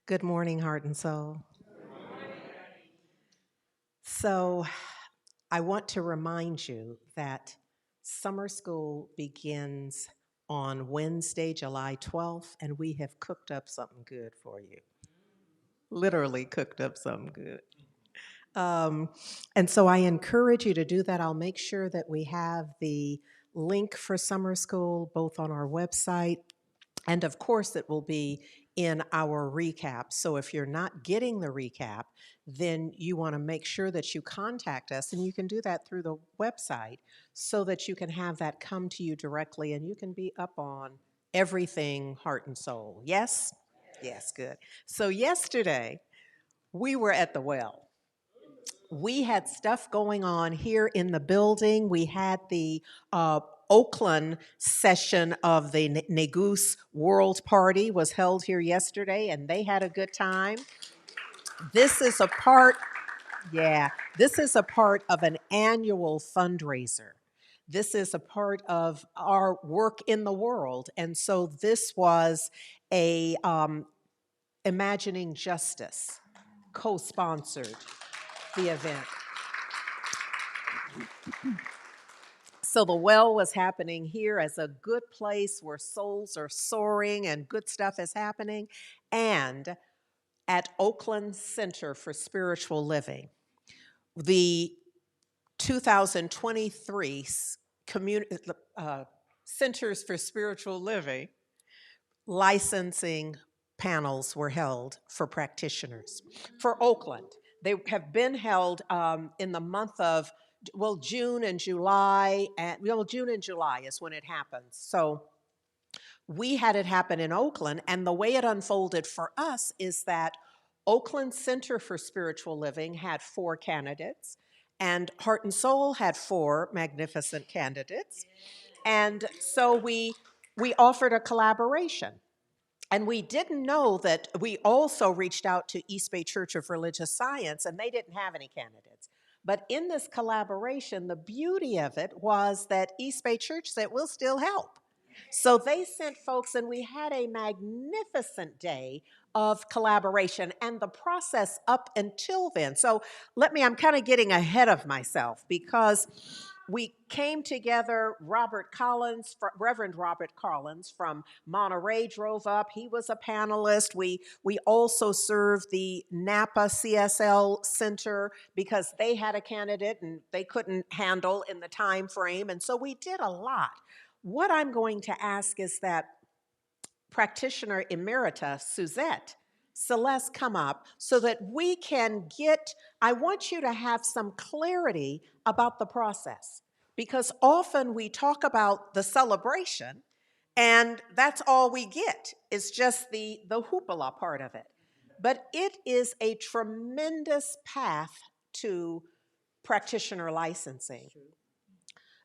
Good morning, heart and soul. So, I want to remind you that summer school begins on Wednesday, July 12th, and we have cooked up something good for you. Literally cooked up something good. Um, and so I encourage you to do that. I'll make sure that we have the link for summer school both on our website, and of course, it will be in our recap. So if you're not getting the recap, then you want to make sure that you contact us, and you can do that through the website so that you can have that come to you directly and you can be up on everything heart and soul. Yes? Yes, good. So yesterday, we were at the well. We had stuff going on here in the building. We had the Oakland session of the Negus World Party was held here yesterday, and they had a good time. This is a part, yeah, this is a part of an annual fundraiser. This is a part of our work in the world. And so this was a Imagining Justice co-sponsored the event. So the well was happening here as a good place where souls are soaring and good stuff is happening. And at Oakland Center for Spiritual Living, the 2023 Centers for Spiritual Living licensing panels were held for practitioners for Oakland. They have been held in the month of June and July, and June and July is when it happens. So we had it happen in Oakland, and the way it unfolded for us is that Oakland Center for Spiritual Living had 4 candidates, and Heart and Soul had 4 magnificent candidates. And so we offered a collaboration. And we didn't know that we also reached out to East Bay Church of Religious Science, and they didn't have any candidates. But in this collaboration, the beauty of it was that East Bay Church said, we'll still help. So they sent folks, and we had a magnificent day of collaboration and the process up until then. So I'm kind of getting ahead of myself because we came together. Reverend Robert Collins from Monterey drove up. He was a panelist. We also served the Napa CSL Center because they had a candidate and they couldn't handle in the time frame. And so we did a lot. What I'm going to ask is that practitioner Emerita, Suzette, Celeste come up so that we can I want you to have some clarity about the process. Because often we talk about the celebration and that's all we get. It's just the hoopla part of it. But it is a tremendous path to practitioner licensing.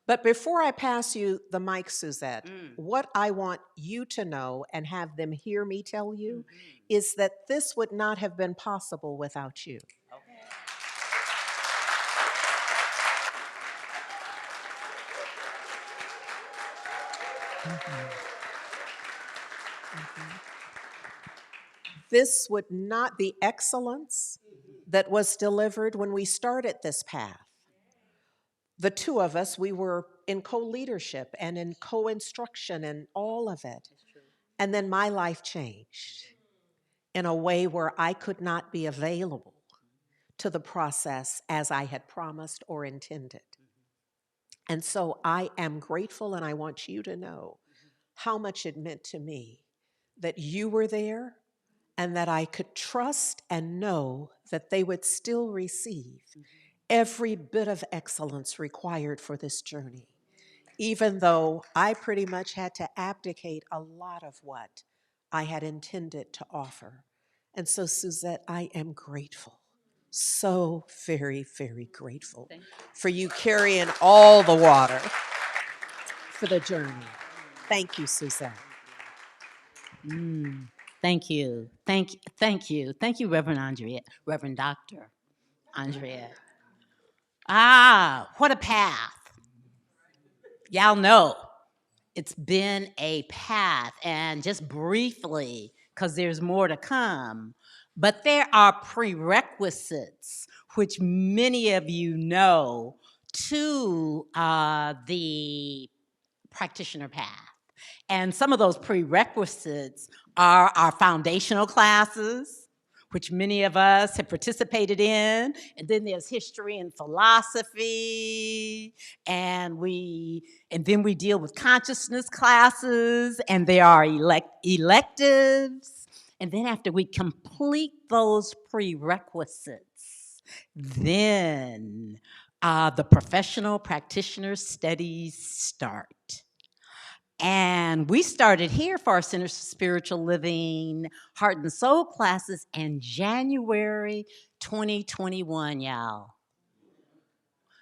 But before I pass you the mic, Suzette, what I want you to know and have them hear me tell you is that this would not have been possible without you. This would not be excellence that was delivered when we started this path. The two of us, we were in co-leadership and in co-instruction and all of it. And then my life changed in a way where I could not be available to the process as I had promised or intended. And so I am grateful, and I want you to know how much it meant to me that you were there and that I could trust and know that they would still receive every bit of excellence required for this journey, even though I pretty much had to abdicate a lot of what I had intended to offer. And so, Suzette, I am grateful, so very, very grateful for you carrying all the water for the journey. Thank you, Suzette. Thank you. Thank you. Thank you, Reverend Andrea, Reverend Dr. Andrea. What a path. Y'all know it's been a path, and just briefly, because there's more to come, but there are prerequisites, which many of you know, to the practitioner path. And some of those prerequisites are our foundational classes, which many of us have participated in. And then there's history and philosophy. And then we deal with consciousness classes, and there are electives. And then after we complete those prerequisites, then the professional practitioner studies start. And we started here for our Centers for Spiritual Living Heart and Soul classes in January 2021, y'all.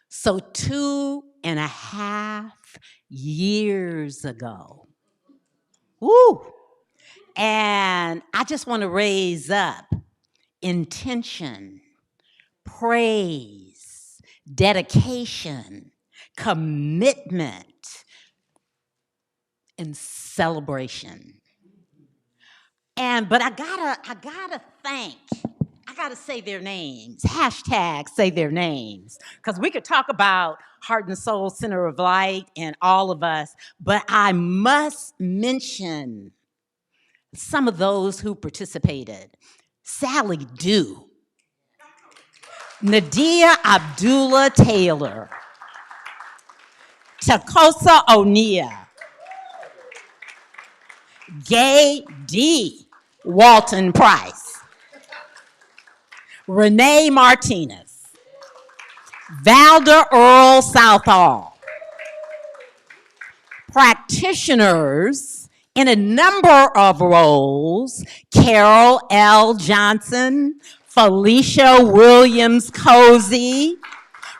So 2.5 years ago. Woo! And I just want to raise up intention, praise, dedication, commitment, and celebration. But I gotta say their names. Hashtag say their names. Because we could talk about Heart and Soul Center of Light and all of us, but I must mention some of those who participated. Sally Dew, Nadia Abdullah Taylor, Takosa O'Neill, Gay D. Walton Price, Renee Martinez, Valda Earl Southall. Practitioners in a number of roles: Carol L. Johnson, Felicia Williams Cozy,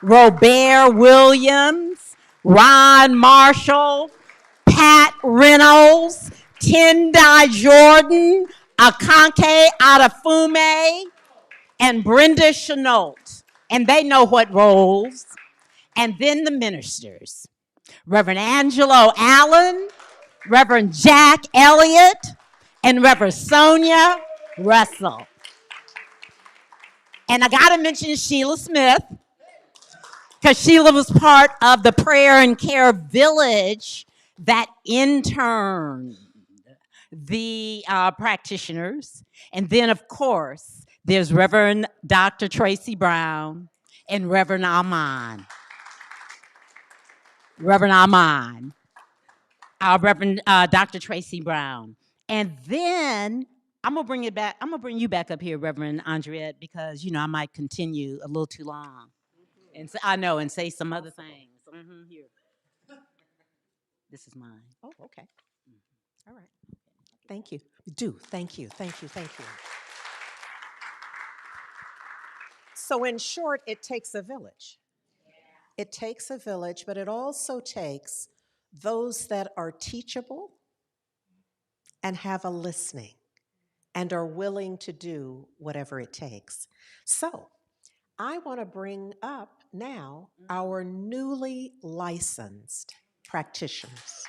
Robert Williams, Ron Marshall, Pat Reynolds, Tendai Jordan, Akanke Adafume, and Brenda Chenault. And they know what roles. And then the ministers: Reverend Angelo Allen, Reverend Jack Elliott, and Reverend Sonia Russell. And I gotta mention Sheila Smith, because Sheila was part of the prayer and care village that interned the practitioners. And then, of course, there's Reverend Dr. Tracy Brown and Reverend Aman. Reverend Dr. Tracy Brown. And then I'm gonna bring you back up here, Reverend Andriette, because I might continue a little too long. And so, I know, and say some other things. Here. This is mine. Oh, okay. All right. Thank you. Thank you. So in short, it takes a village. It takes a village, but it also takes those that are teachable and have a listening and are willing to do whatever it takes. So I want to bring up now our newly licensed practitioners.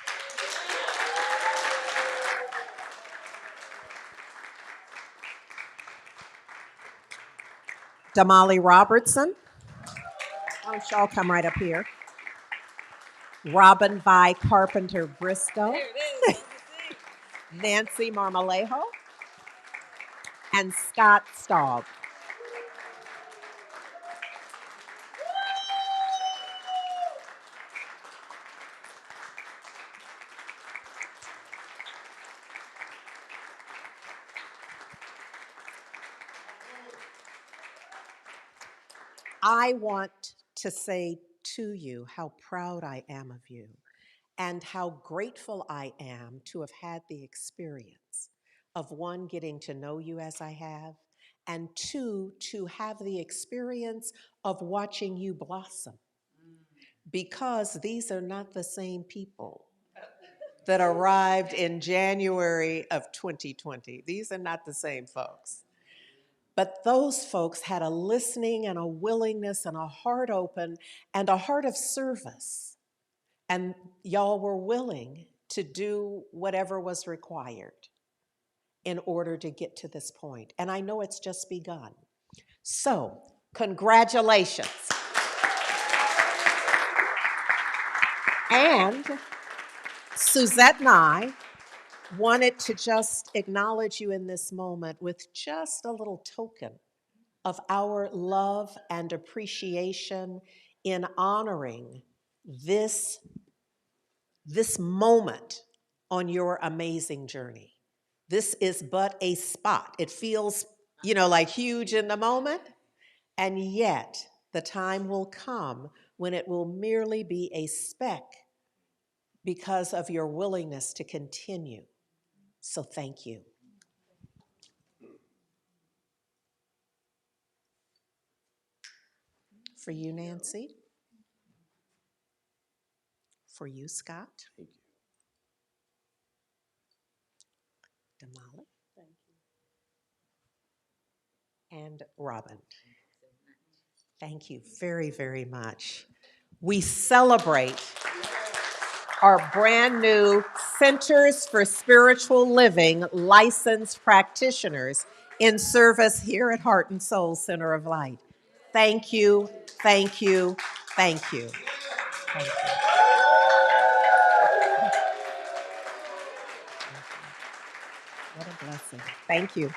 Damali Robertson. Why don't y'all come right up here? Robin Vi Carpenter Briscoe. Nancy Marmolejo. And Scott Staub. I want to say to you how proud I am of you and how grateful I am to have had the experience of, one, getting to know you as I have, and two, to have the experience of watching you blossom. Because these are not the same people that arrived in January of 2020. These are not the same folks. But those folks had a listening and a willingness and a heart open and a heart of service. And y'all were willing to do whatever was required in order to get to this point. And I know it's just begun. So, congratulations. And Suzette and I wanted to just acknowledge you in this moment with just a little token of our love and appreciation in honoring this moment on your amazing journey. This is but a spot. It feels, like huge in the moment, and yet the time will come when it will merely be a speck because of your willingness to continue. So thank you. For you, Nancy. For you, Scott. Damali. And Robin. Thank you very, very much. We celebrate our brand new Centers for Spiritual Living licensed practitioners in service here at Heart and Soul Center of Light. Thank you, thank you, thank you. Thank you. What a blessing. Thank you.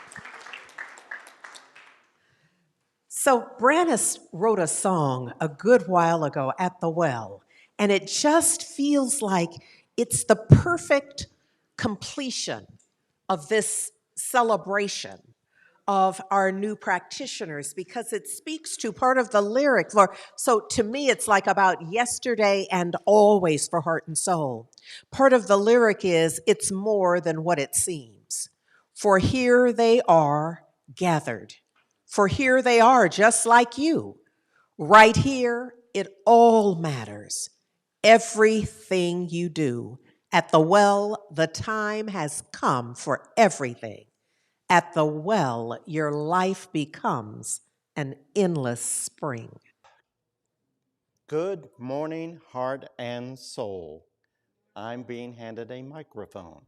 So Branice wrote a song a good while ago at the well, and it just feels like it's the perfect completion of this celebration of our new practitioners because it speaks to part of the lyric. So to me, it's like about yesterday and always for Heart and Soul. Part of the lyric is, it's more than what it seems. For here they are gathered. For here they are just like you. Right here, it all matters. Everything you do. At the well, the time has come for everything. At the well, your life becomes an endless spring. Good morning, heart and soul. I'm being handed a microphone,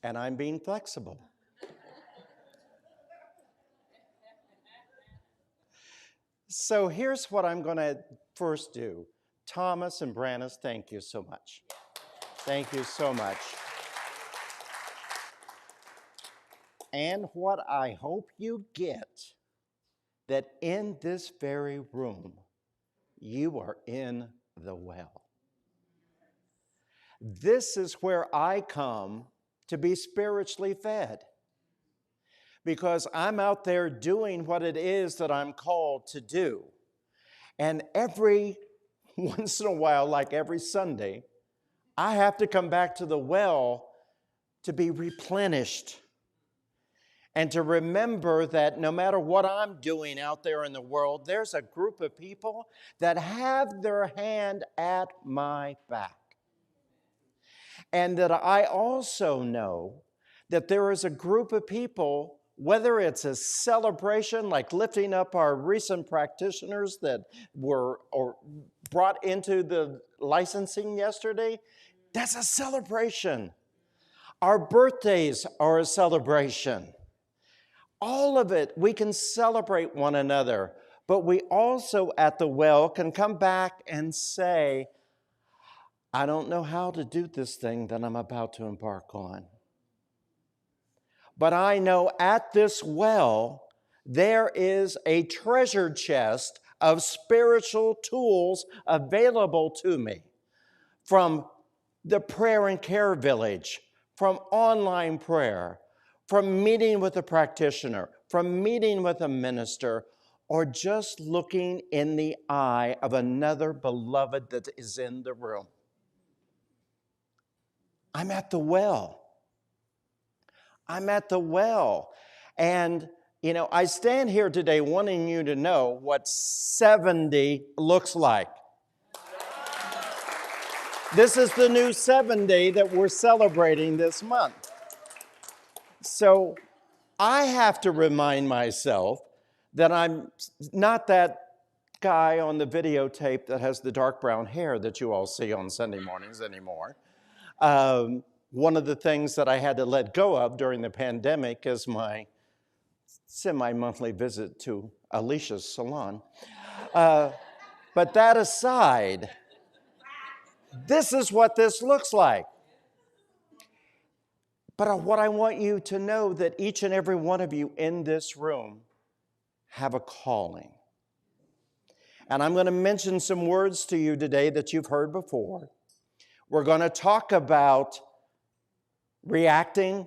and I'm being flexible. So here's what I'm going to first do. Thomas and Branice, thank you so much. Thank you so much. And what I hope you get, that in this very room, you are in the well. This is where I come to be spiritually fed, because I'm out there doing what it is that I'm called to do. And every once in a while, like every Sunday, I have to come back to the well to be replenished and to remember that no matter what I'm doing out there in the world, there's a group of people that have their hand at my back. And that I also know that there is a group of people, whether it's a celebration like lifting up our recent practitioners that were brought into the licensing yesterday, that's a celebration. Our birthdays are a celebration. All of it, we can celebrate one another, but we also at the well can come back and say, I don't know how to do this thing that I'm about to embark on. But I know at this well, there is a treasure chest of spiritual tools available to me, from the prayer and care village, from online prayer, from meeting with a practitioner, from meeting with a minister, or just looking in the eye of another beloved that is in the room. I'm at the well. I'm at the well. And, I stand here today wanting you to know what 70 looks like. This is the new 70 that we're celebrating this month. So I have to remind myself that I'm not that guy on the videotape that has the dark brown hair that you all see on Sunday mornings anymore. One of the things that I had to let go of during the pandemic is my semi-monthly visit to Alicia's salon. But that aside, this is what this looks like. But what I want you to know that each and every one of you in this room have a calling. And I'm going to mention some words to you today that you've heard before. We're going to talk about reacting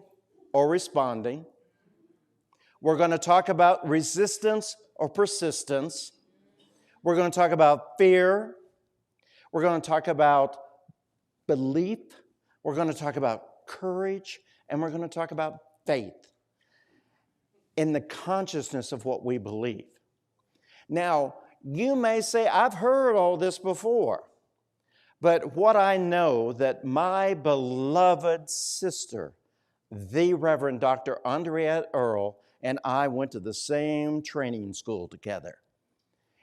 or responding. We're going to talk about resistance or persistence. We're going to talk about fear. We're going to talk about belief. We're going to talk about courage. And we're going to talk about faith in the consciousness of what we believe. Now, you may say, I've heard all this before. But what I know that my beloved sister, the Reverend Dr. Andrea Earl, and I went to the same training school together.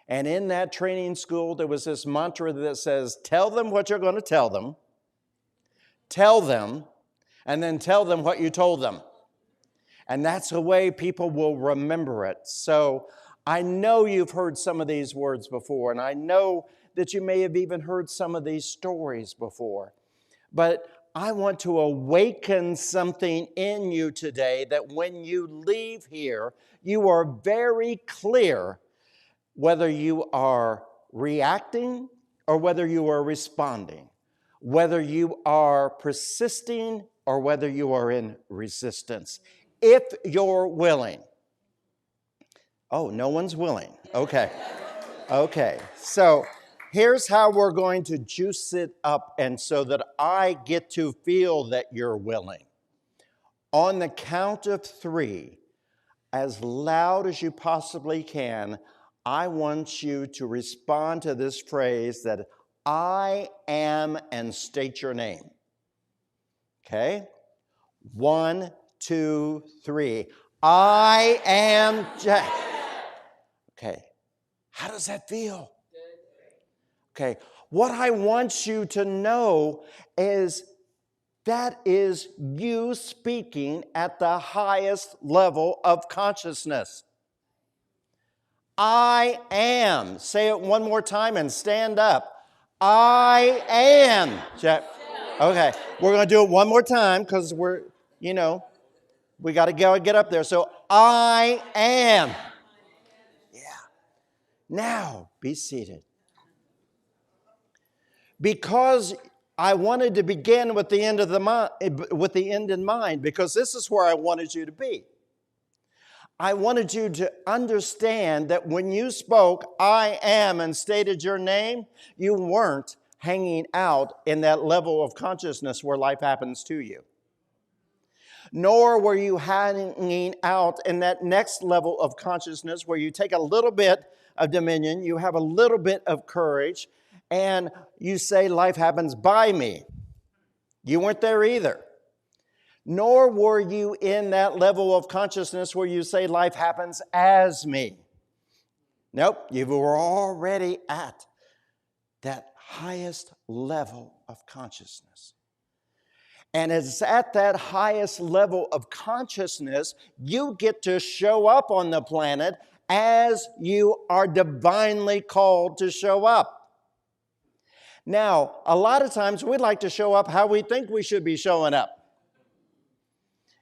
And in that training school, there was this mantra that says, tell them what you're going to tell them, and then tell them what you told them. And that's the way people will remember it. So I know you've heard some of these words before, and I know that you may have even heard some of these stories before. But I want to awaken something in you today that when you leave here, you are very clear whether you are reacting or whether you are responding, whether you are persisting or whether you are in resistance, if you're willing. Oh, no one's willing. Okay. Okay. So here's how we're going to juice it up, and so that I get to feel that you're willing. On the count of 3, as loud as you possibly can, I want you to respond to this phrase that I am, and state your name. Okay? 1, 2, 3. I am Jack. Okay. How does that feel? Okay. What I want you to know is that is you speaking at the highest level of consciousness. I am. Say it one more time and stand up. I am. Jack. Okay, we're going to do it one more time because we got to go and get up there. So, I am. Yeah. Now, be seated. Because I wanted to begin with the end in mind, because this is where I wanted you to be. I wanted you to understand that when you spoke, I am, and stated your name, you weren't hanging out in that level of consciousness where life happens to you. Nor were you hanging out in that next level of consciousness where you take a little bit of dominion, you have a little bit of courage, and you say life happens by me. You weren't there either. Nor were you in that level of consciousness where you say life happens as me. Nope, you were already at that highest level of consciousness. And it's at that highest level of consciousness you get to show up on the planet as you are divinely called to show up. Now, a lot of times we like to show up how we think we should be showing up.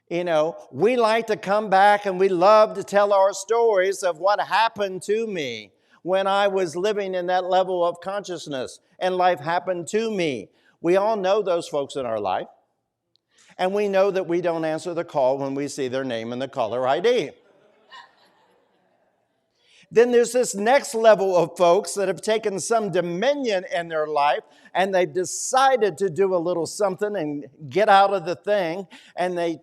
We like to come back and we love to tell our stories of what happened to me when I was living in that level of consciousness and life happened to me. We all know those folks in our life. And we know that we don't answer the call when we see their name in the caller ID. Then there's this next level of folks that have taken some dominion in their life and they've decided to do a little something and get out of the thing, and they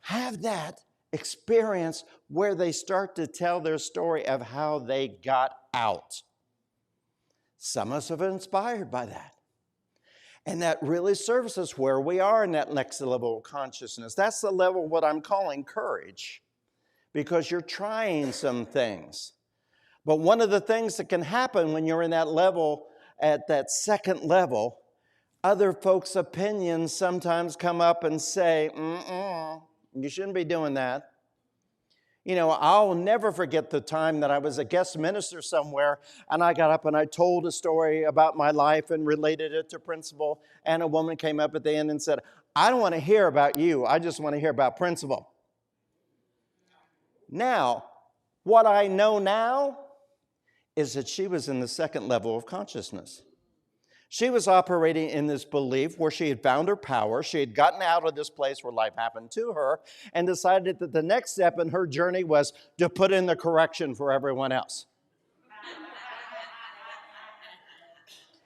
have that experience where they start to tell their story of how they got out. Some of us have been inspired by that. And that really serves us where we are in that next level of consciousness. That's the level what I'm calling courage, because you're trying some things. But one of the things that can happen when you're in that level, at that second level, other folks' opinions sometimes come up and say, you shouldn't be doing that. You know, I'll never forget the time that I was a guest minister somewhere, and I got up and I told a story about my life and related it to principal, and a woman came up at the end and said, I don't want to hear about you, I just want to hear about principal. Now, what I know now is that she was in the second level of consciousness. She was operating in this belief where she had found her power. She had gotten out of this place where life happened to her and decided that the next step in her journey was to put in the correction for everyone else.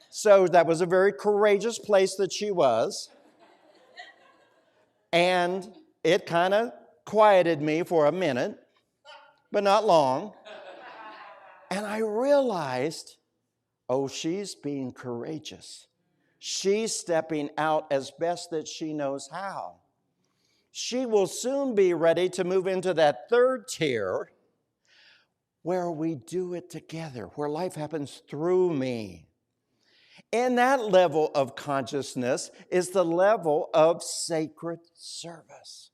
So that was a very courageous place that she was. And it kind of quieted me for a minute, but not long. And I realized, oh, she's being courageous. She's stepping out as best that she knows how. She will soon be ready to move into that third tier where we do it together, where life happens through me. And that level of consciousness is the level of sacred service.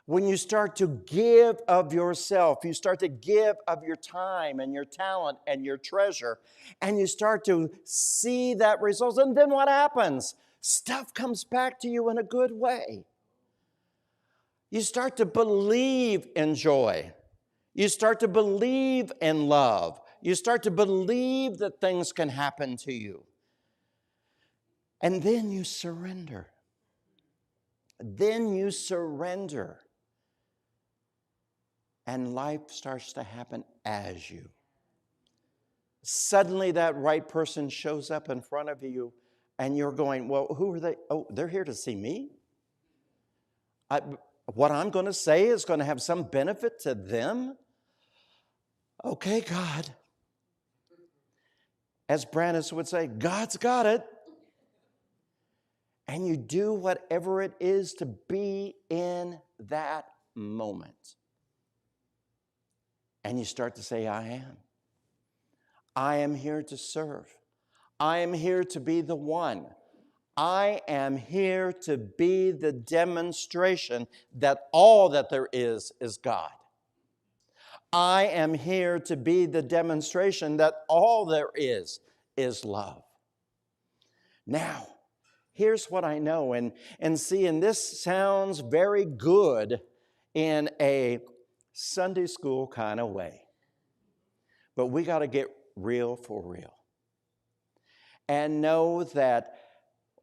When you start to give of yourself, you start to give of your time and your talent and your treasure, and you start to see that result. And then what happens? Stuff comes back to you in a good way. You start to believe in joy. You start to believe in love. You start to believe that things can happen to you. And then you surrender. Then you surrender. And life starts to happen as you. Suddenly that right person shows up in front of you and you're going, well, who are they? Oh, they're here to see me? What I'm going to say is going to have some benefit to them? Okay, God. As Branice would say, God's got it. And you do whatever it is to be in that moment. And you start to say, I am. I am here to serve. I am here to be the one. I am here to be the demonstration that all that there is God. I am here to be the demonstration that all there is love. Now, here's what I know, and see, and this sounds very good in a Sunday school kind of way. But we got to get real for real. And know that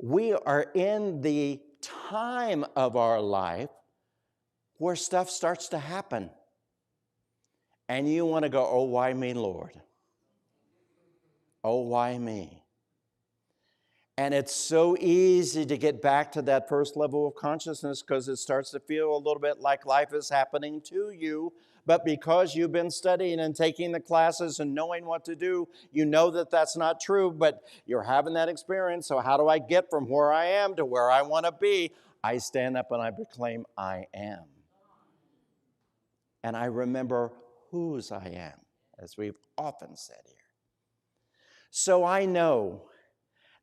we are in the time of our life where stuff starts to happen. And you want to go, oh, why me, Lord? Oh, why me? And it's so easy to get back to that first level of consciousness because it starts to feel a little bit like life is happening to you. But because you've been studying and taking the classes and knowing what to do, you know that that's not true, but you're having that experience. So how do I get from where I am to where I want to be? I stand up and I proclaim, I am. And I remember whose I am, as we've often said here. So I know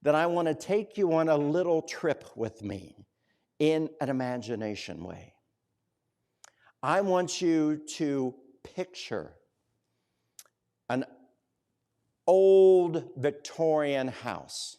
that I want to take you on a little trip with me in an imagination way. I want you to picture an old Victorian house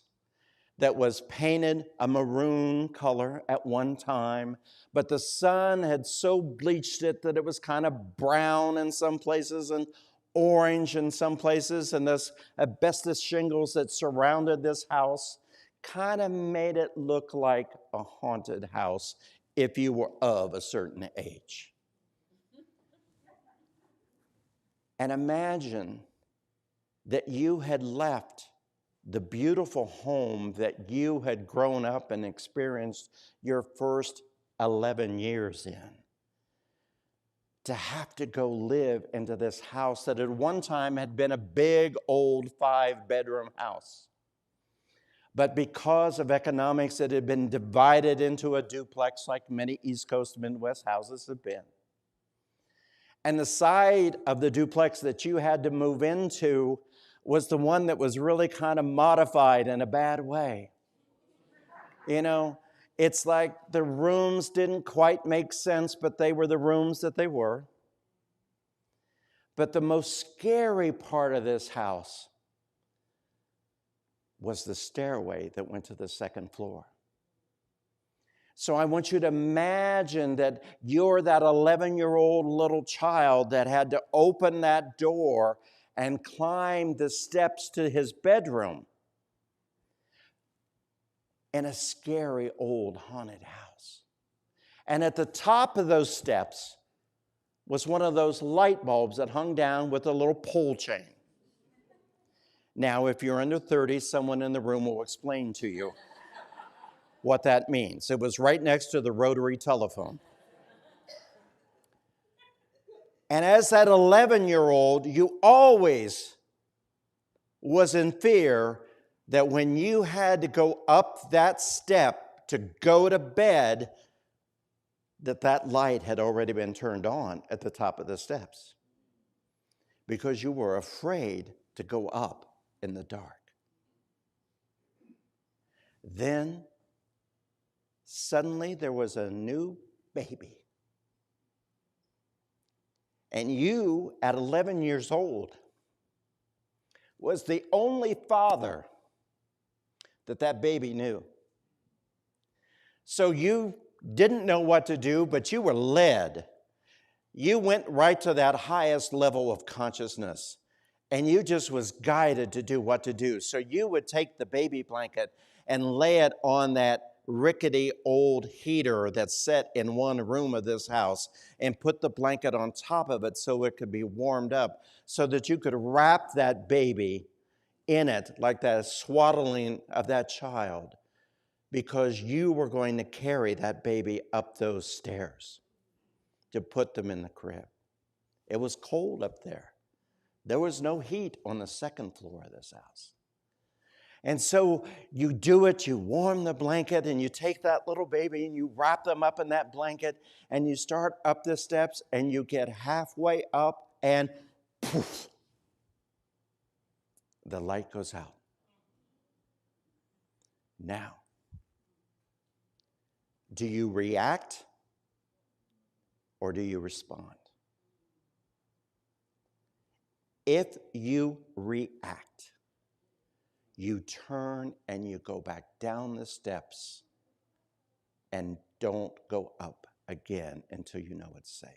that was painted a maroon color at one time, but the sun had so bleached it that it was kind of brown in some places and orange in some places, and those asbestos shingles that surrounded this house kind of made it look like a haunted house if you were of a certain age. And imagine that you had left the beautiful home that you had grown up and experienced your first 11 years in, to have to go live into this house that at one time had been a big old 5-bedroom house. But because of economics, it had been divided into a duplex like many East Coast Midwest houses have been. And the side of the duplex that you had to move into was the one that was really kind of modified in a bad way. You know, it's like the rooms didn't quite make sense, but they were the rooms that they were. But the most scary part of this house was the stairway that went to the second floor. So I want you to imagine that you're that 11-year-old little child that had to open that door and climb the steps to his bedroom in a scary old haunted house. And at the top of those steps was one of those light bulbs that hung down with a little pull chain. Now, if you're under 30, someone in the room will explain to you what that means. It was right next to the rotary telephone. And as that 11-year-old, you always was in fear that when you had to go up that step to go to bed, that light had already been turned on at the top of the steps, because you were afraid to go up in the dark. Then suddenly there was a new baby. And you, at 11 years old, was the only father that baby knew. So you didn't know what to do, but you were led. You went right to that highest level of consciousness, and you just was guided to do what to do. So you would take the baby blanket and lay it on that rickety old heater that's set in one room of this house, and put the blanket on top of it so it could be warmed up, so that you could wrap that baby in it like that swaddling of that child, because you were going to carry that baby up those stairs to put them in the crib. It was cold up there. There was no heat on the second floor of this house. And so you do it, you warm the blanket, and you take that little baby and you wrap them up in that blanket, and you start up the steps, and you get halfway up, and poof, the light goes out. Now, do you react or do you respond? If you react, you turn and you go back down the steps and don't go up again until you know it's safe.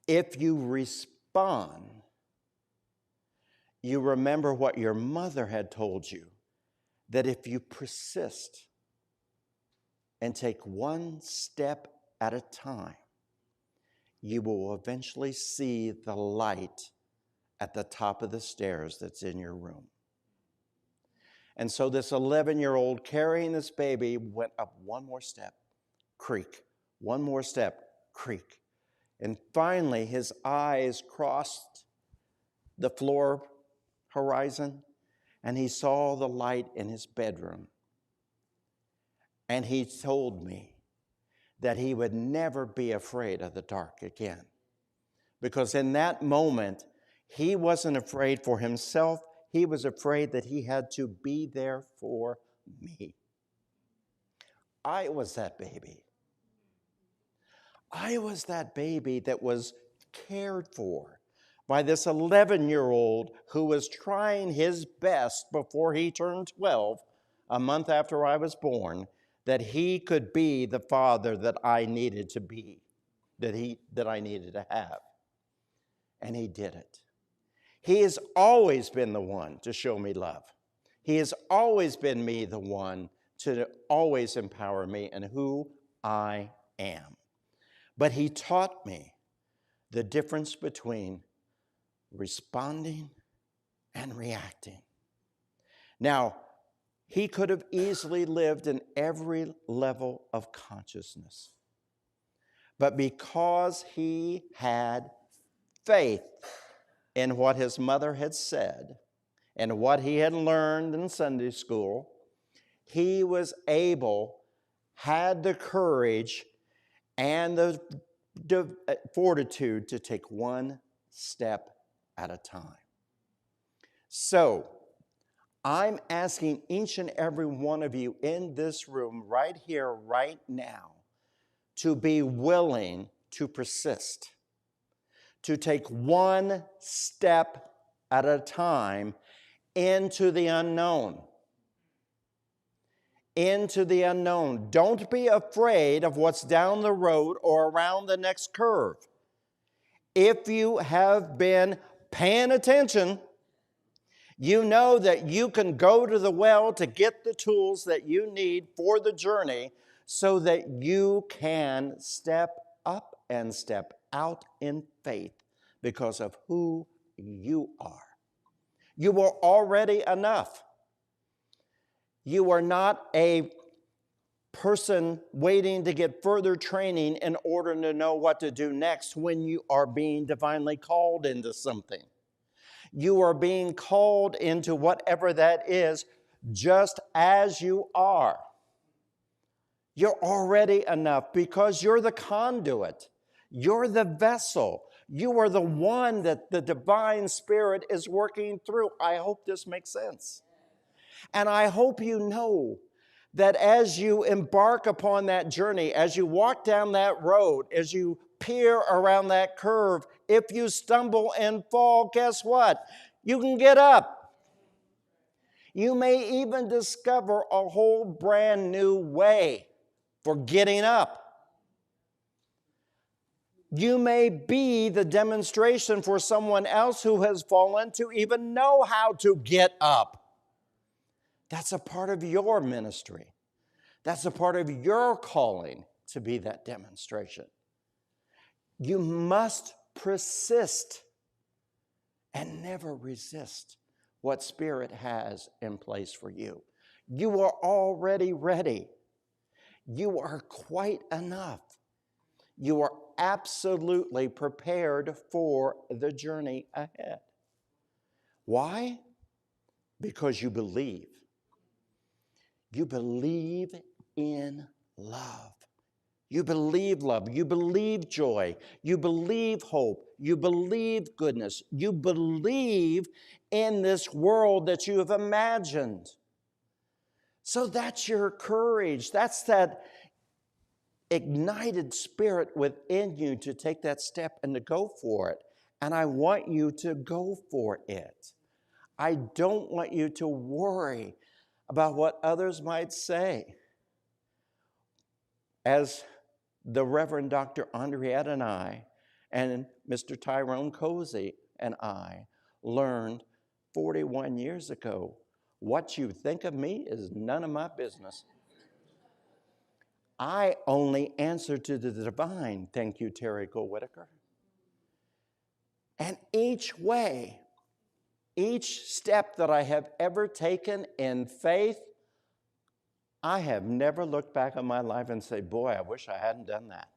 If you respond, you remember what your mother had told you, that if you persist and take one step at a time, you will eventually see the light at the top of the stairs that's in your room. And so this 11-year-old carrying this baby went up one more step, creak, one more step, creak. And finally, his eyes crossed the floor horizon, and he saw the light in his bedroom. And he told me that he would never be afraid of the dark again. Because in that moment, he wasn't afraid for himself. He was afraid that he had to be there for me. I was that baby. I was that baby that was cared for by this 11-year-old who was trying his best before he turned 12, a month after I was born, that he could be the father that I needed to be, that I needed to have. And he did it. He has always been the one to show me love. He has always been the one to always empower me in who I am. But he taught me the difference between responding and reacting. Now, he could have easily lived in every level of consciousness. But because he had faith in what his mother had said and what he had learned in Sunday school, he was able, had the courage and the fortitude to take one step at a time. So, I'm asking each and every one of you in this room, right here, right now, to be willing to persist, to take one step at a time into the unknown. Into the unknown. Don't be afraid of what's down the road or around the next curve. If you have been paying attention, you know that you can go to the well to get the tools that you need for the journey so that you can step up and step out in faith because of who you are. You are already enough. You are not a person waiting to get further training in order to know what to do next when you are being divinely called into something. You are being called into whatever that is just as you are. You're already enough because you're the conduit. You're the vessel. You are the one that the divine spirit is working through. I hope this makes sense. And I hope you know that as you embark upon that journey, as you walk down that road, as you peer around that curve, if you stumble and fall, guess what? You can get up. You may even discover a whole brand new way for getting up. You may be the demonstration for someone else who has fallen to even know how to get up. That's a part of your ministry. That's a part of your calling to be that demonstration. You must persist and never resist what Spirit has in place for you. You are already ready. You are quite enough. You are absolutely prepared for the journey ahead. Why? Because you believe. You believe in love. You believe love. You believe joy. You believe hope. You believe goodness. You believe in this world that you have imagined. So that's your courage. That's that ignited spirit within you to take that step and to go for it. And I want you to go for it. I don't want you to worry about what others might say. As the Reverend Dr. Andriette and I, and Mr. Tyrone Cozy and I learned 41 years ago, what you think of me is none of my business. I only answer to the divine. Thank you, Terry Whitaker. And each way, each step that I have ever taken in faith, I have never looked back on my life and say, boy, I wish I hadn't done that.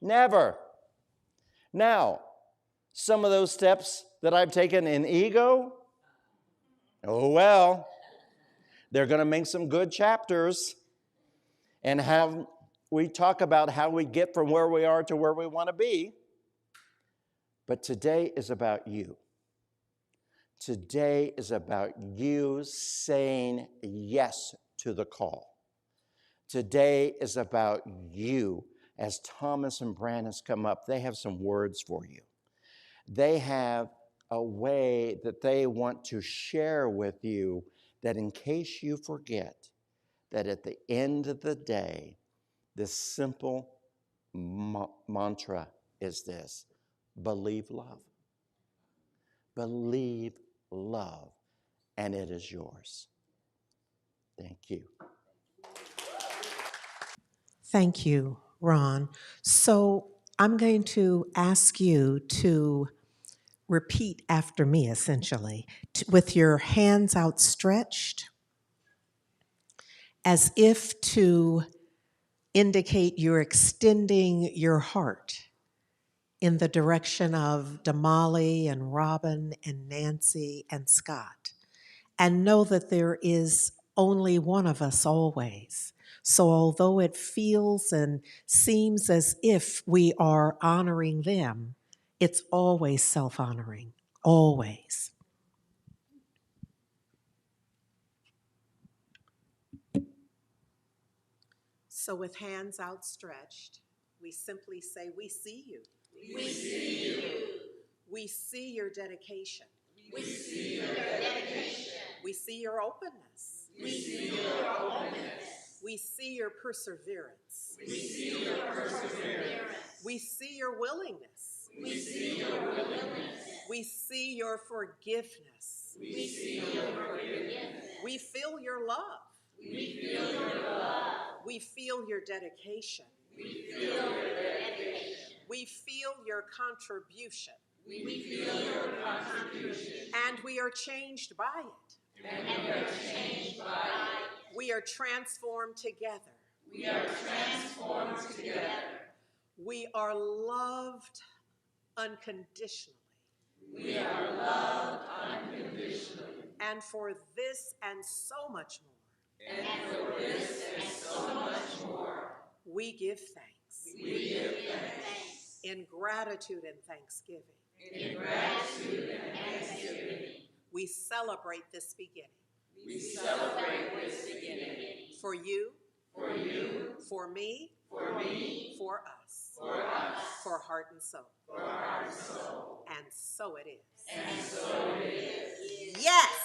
Never. Now, some of those steps that I've taken in ego, oh well, they're going to make some good chapters. And we talk about how we get from where we are to where we want to be. But today is about you. Today is about you saying yes to the call. Today is about you. As Thomas and Branice come up, they have some words for you. They have a way that they want to share with you that in case you forget, that at the end of the day, this simple mantra is this: believe love. Believe love, and it is yours. Thank you. Thank you, Ron. So I'm going to ask you to repeat after me, essentially, with your hands outstretched, as if to indicate you're extending your heart in the direction of Damali and Robin and Nancy and Scott. And know that there is only one of us always. So although it feels and seems as if we are honoring them, it's always self-honoring, always. So with hands outstretched, we simply say, we see you. We see you. We see your dedication. We see your dedication. We see your openness. We see your openness. We see your perseverance. We see your perseverance. We see your willingness. We see your willingness. We see your forgiveness. We see your forgiveness. We feel your love. We feel your love. We feel your dedication. We feel your dedication. We feel your contribution. We feel your contribution. And we are changed by it. And we are changed by it. We are transformed together. We are transformed together. We are loved unconditionally. We are loved unconditionally. And for this and so much more, And for this and so much more, we give thanks. we give thanks. In gratitude and thanksgiving, In gratitude and thanksgiving, we celebrate this beginning. we celebrate this beginning. For you, For you, for me, for me, for us, for us, for heart and soul. for our soul. And so it is. And so it is. Yes!